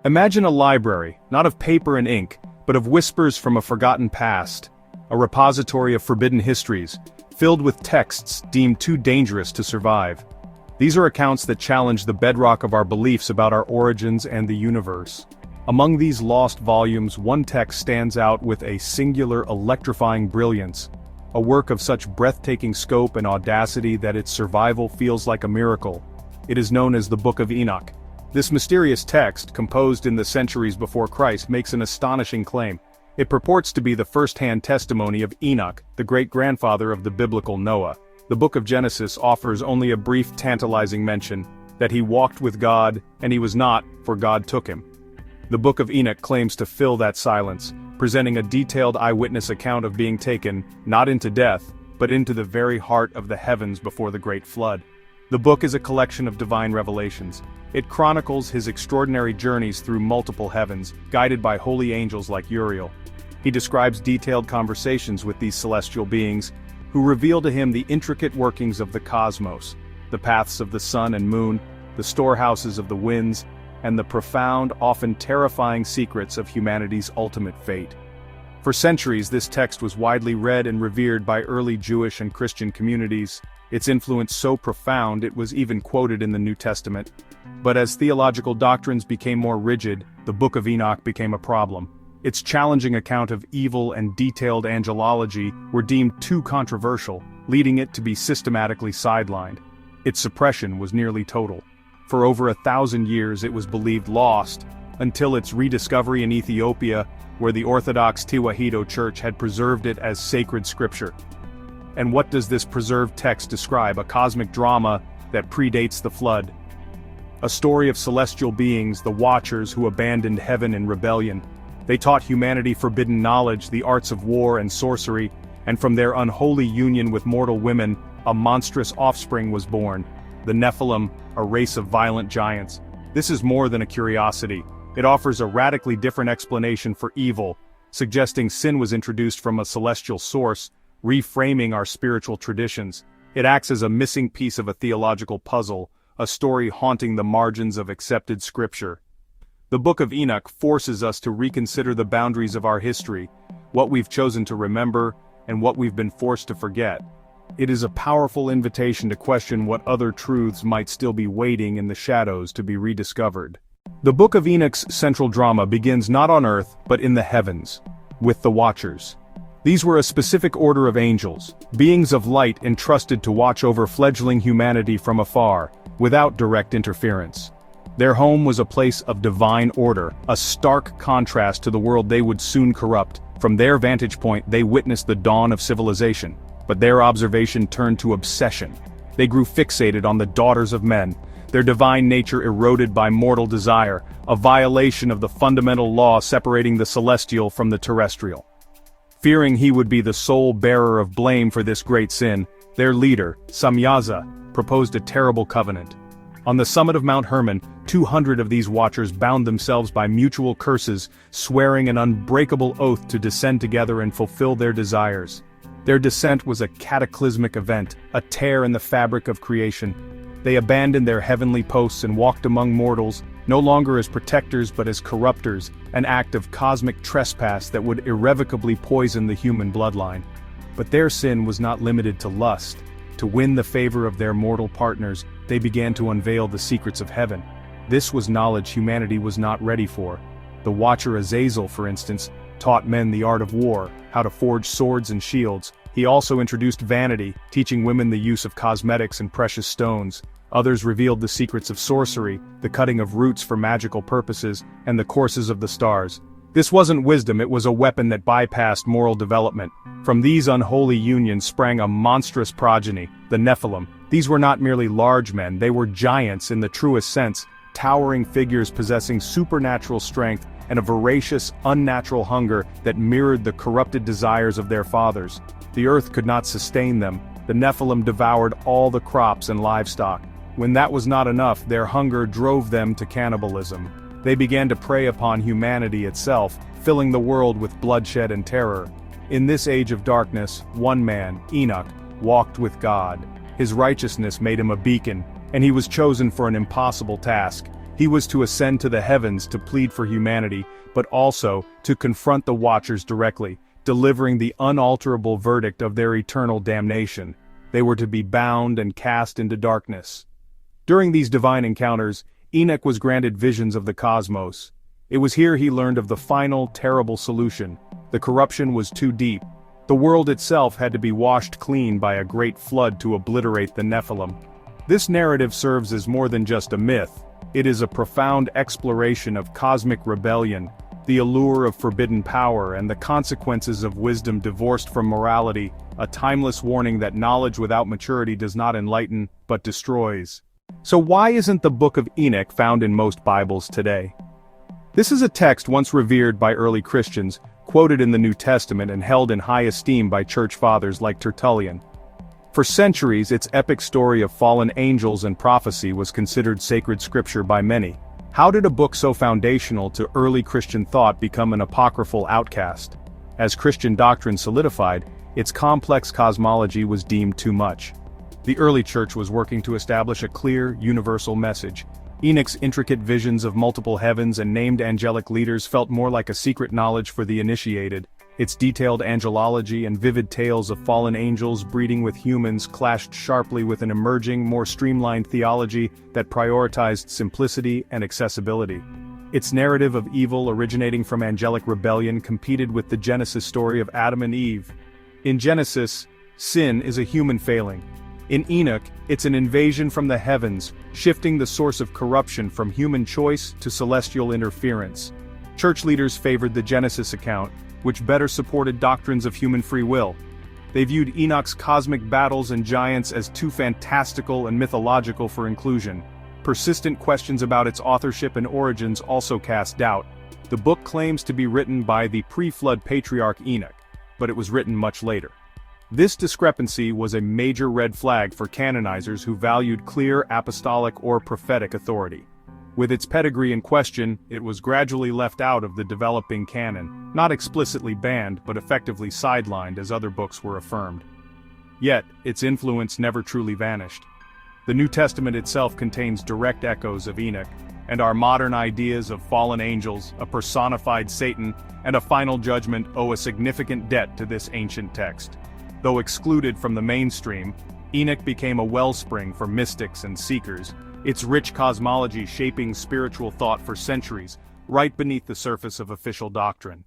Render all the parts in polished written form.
Imagine a library, not of paper and ink, but of whispers from a forgotten past, a repository of forbidden histories, filled with texts deemed too dangerous to survive. These are accounts that challenge the bedrock of our beliefs about our origins and the universe. Among these lost volumes, one text stands out with a singular, electrifying brilliance, a work of such breathtaking scope and audacity that its survival feels like a miracle. It is known as the Book of Enoch. This mysterious text, composed in the centuries before Christ, makes an astonishing claim. It purports to be the first-hand testimony of Enoch, the great-grandfather of the biblical Noah. The book of Genesis offers only a brief, tantalizing mention, that he walked with God, and he was not, for God took him. The Book of Enoch claims to fill that silence, presenting a detailed eyewitness account of being taken, not into death, but into the very heart of the heavens before the great flood. The book is a collection of divine revelations. It chronicles his extraordinary journeys through multiple heavens, guided by holy angels like Uriel. He describes detailed conversations with these celestial beings, who reveal to him the intricate workings of the cosmos, the paths of the sun and moon, the storehouses of the winds, and the profound, often terrifying secrets of humanity's ultimate fate. For centuries, this text was widely read and revered by early Jewish and Christian communities, its influence so profound it was even quoted in the New Testament. But as theological doctrines became more rigid, the Book of Enoch became a problem. Its challenging account of evil and detailed angelology were deemed too controversial, leading it to be systematically sidelined. Its suppression was nearly total. For over 1,000 years it was believed lost, until its rediscovery in Ethiopia, where the Orthodox Tewahedo Church had preserved it as sacred scripture. And what does this preserved text describe? A cosmic drama that predates the flood. A story of celestial beings, the Watchers, who abandoned heaven in rebellion. They taught humanity forbidden knowledge, the arts of war and sorcery, and from their unholy union with mortal women, a monstrous offspring was born. The Nephilim, a race of violent giants. This is more than a curiosity. It offers a radically different explanation for evil, suggesting sin was introduced from a celestial source, reframing our spiritual traditions. It acts as a missing piece of a theological puzzle, a story haunting the margins of accepted scripture. The Book of Enoch forces us to reconsider the boundaries of our history, what we've chosen to remember, and what we've been forced to forget. It is a powerful invitation to question what other truths might still be waiting in the shadows to be rediscovered. The Book of Enoch's central drama begins not on earth, but in the heavens, with the Watchers. These were a specific order of angels, beings of light entrusted to watch over fledgling humanity from afar, without direct interference. Their home was a place of divine order, a stark contrast to the world they would soon corrupt. From their vantage point, they witnessed the dawn of civilization, but their observation turned to obsession. They grew fixated on the daughters of men, their divine nature eroded by mortal desire, a violation of the fundamental law separating the celestial from the terrestrial. Fearing he would be the sole bearer of blame for this great sin, their leader, Samyaza, proposed a terrible covenant. On the summit of Mount Hermon, 200 of these Watchers bound themselves by mutual curses, swearing an unbreakable oath to descend together and fulfill their desires. Their descent was a cataclysmic event, a tear in the fabric of creation. They abandoned their heavenly posts and walked among mortals, no longer as protectors but as corruptors, an act of cosmic trespass that would irrevocably poison the human bloodline. But their sin was not limited to lust. To win the favor of their mortal partners, they began to unveil the secrets of heaven. This was knowledge humanity was not ready for. The Watcher Azazel, for instance, taught men the art of war, how to forge swords and shields. He also introduced vanity, teaching women the use of cosmetics and precious stones. Others revealed the secrets of sorcery, the cutting of roots for magical purposes, and the courses of the stars. This wasn't wisdom, it was a weapon that bypassed moral development. From these unholy unions sprang a monstrous progeny, the Nephilim. These were not merely large men, they were giants in the truest sense, towering figures possessing supernatural strength and a voracious, unnatural hunger that mirrored the corrupted desires of their fathers. The earth could not sustain them. The Nephilim devoured all the crops and livestock. When that was not enough, their hunger drove them to cannibalism. They began to prey upon humanity itself, filling the world with bloodshed and terror. In this age of darkness, one man, Enoch, walked with God. His righteousness made him a beacon, and he was chosen for an impossible task. He was to ascend to the heavens to plead for humanity, but also to confront the Watchers directly, delivering the unalterable verdict of their eternal damnation. They were to be bound and cast into darkness. During these divine encounters, Enoch was granted visions of the cosmos. It was here he learned of the final, terrible solution. The corruption was too deep. The world itself had to be washed clean by a great flood to obliterate the Nephilim. This narrative serves as more than just a myth. It is a profound exploration of cosmic rebellion, the allure of forbidden power, and the consequences of wisdom divorced from morality, a timeless warning that knowledge without maturity does not enlighten, but destroys. So why isn't the Book of Enoch found in most Bibles today? This is a text once revered by early Christians, quoted in the New Testament and held in high esteem by church fathers like Tertullian. For centuries, its epic story of fallen angels and prophecy was considered sacred scripture by many. How did a book so foundational to early Christian thought become an apocryphal outcast? As Christian doctrine solidified, its complex cosmology was deemed too much. The early church was working to establish a clear, universal message. Enoch's intricate visions of multiple heavens and named angelic leaders felt more like a secret knowledge for the initiated. Its detailed angelology and vivid tales of fallen angels breeding with humans clashed sharply with an emerging, more streamlined theology that prioritized simplicity and accessibility. Its narrative of evil originating from angelic rebellion competed with the Genesis story of Adam and Eve. In Genesis, sin is a human failing. In Enoch, it's an invasion from the heavens, shifting the source of corruption from human choice to celestial interference. Church leaders favored the Genesis account, which better supported doctrines of human free will. They viewed Enoch's cosmic battles and giants as too fantastical and mythological for inclusion. Persistent questions about its authorship and origins also cast doubt. The book claims to be written by the pre-flood patriarch Enoch, but it was written much later. This discrepancy was a major red flag for canonizers who valued clear apostolic or prophetic authority. With its pedigree in question, it was gradually left out of the developing canon, not explicitly banned but effectively sidelined as other books were affirmed. Yet, its influence never truly vanished. The New Testament itself contains direct echoes of Enoch, and our modern ideas of fallen angels, a personified Satan, and a final judgment owe a significant debt to this ancient text. Though excluded from the mainstream, Enoch became a wellspring for mystics and seekers, its rich cosmology shaping spiritual thought for centuries, right beneath the surface of official doctrine.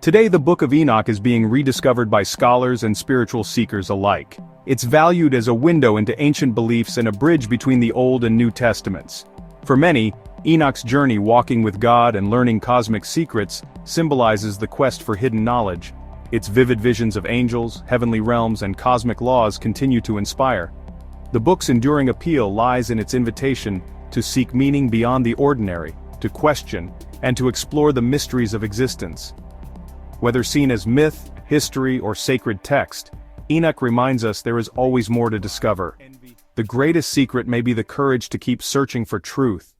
Today the Book of Enoch is being rediscovered by scholars and spiritual seekers alike. It's valued as a window into ancient beliefs and a bridge between the Old and New Testaments. For many, Enoch's journey walking with God and learning cosmic secrets symbolizes the quest for hidden knowledge. Its vivid visions of angels, heavenly realms, and cosmic laws continue to inspire. The book's enduring appeal lies in its invitation to seek meaning beyond the ordinary, to question, and to explore the mysteries of existence. Whether seen as myth, history, or sacred text, Enoch reminds us there is always more to discover. The greatest secret may be the courage to keep searching for truth,